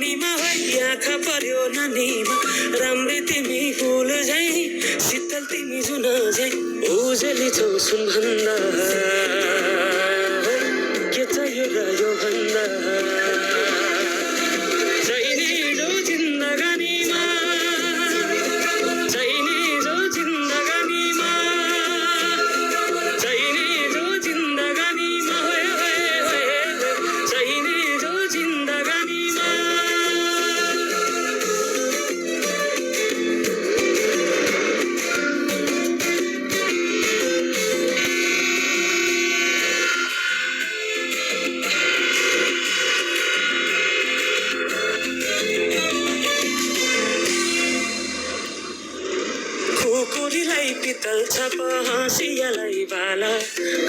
पानीमा है आँखा पर्यो नानीमा राम्री तिमी फुल झै शीतल तिमी जुन झै उजेली छौ सुन भन्दा के चाहियो र यो भन्दा चाहिने जो जिन्दगानीमा चाहिने जो जिन्दगानीमा चाहिने जो जिन्दगानीमा चाहिने जो जिन्दगानीमा खुकुरीलाई पितल छाप हाँसियालाई बाला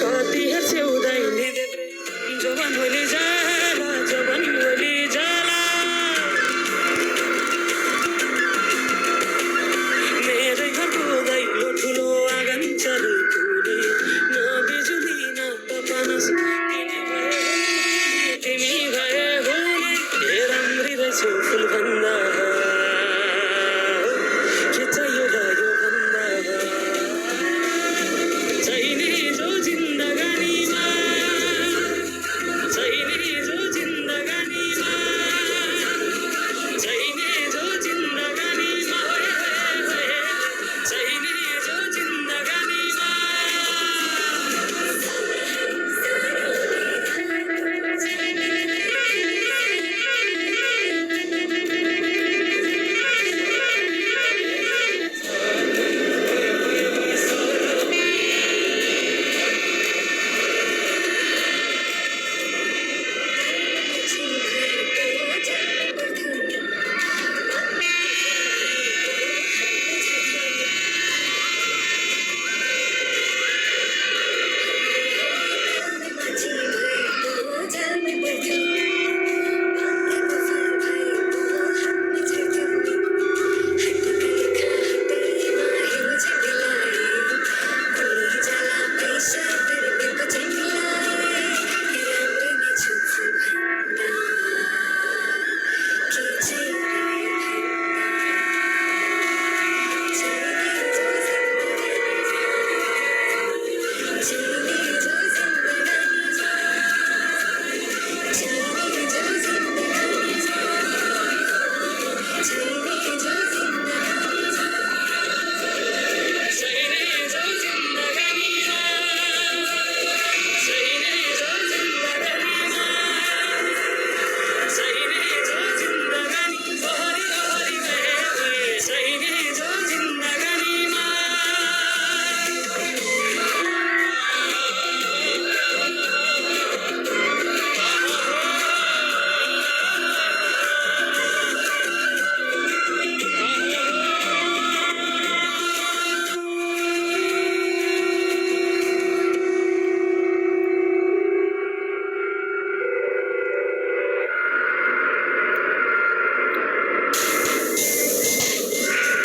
कति हेर्छौ दैनी देब्रे जवान होली जाला जवान होली जाला मेरै घरको दैलो ठुलो आँगन चरी पुरी न बिजुली न त पानस तिमी भए होली ए राम्री रहेछौ फुल भन्दा के चाहियो र यो भन्दा चाहिने जो जिन्दगानीमा चाहिने जो जिन्दगानीमा चाहिने जो जिन्दगानीमा चाहिने जो जिन्दगानीमा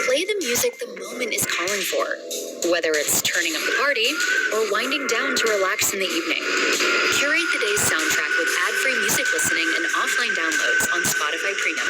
Play the music the moment is calling for, whether it's turning up the party or winding down to relax in the evening. Curate the day's soundtrack with ad-free music listening and offline downloads on Spotify Premium.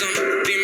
कसम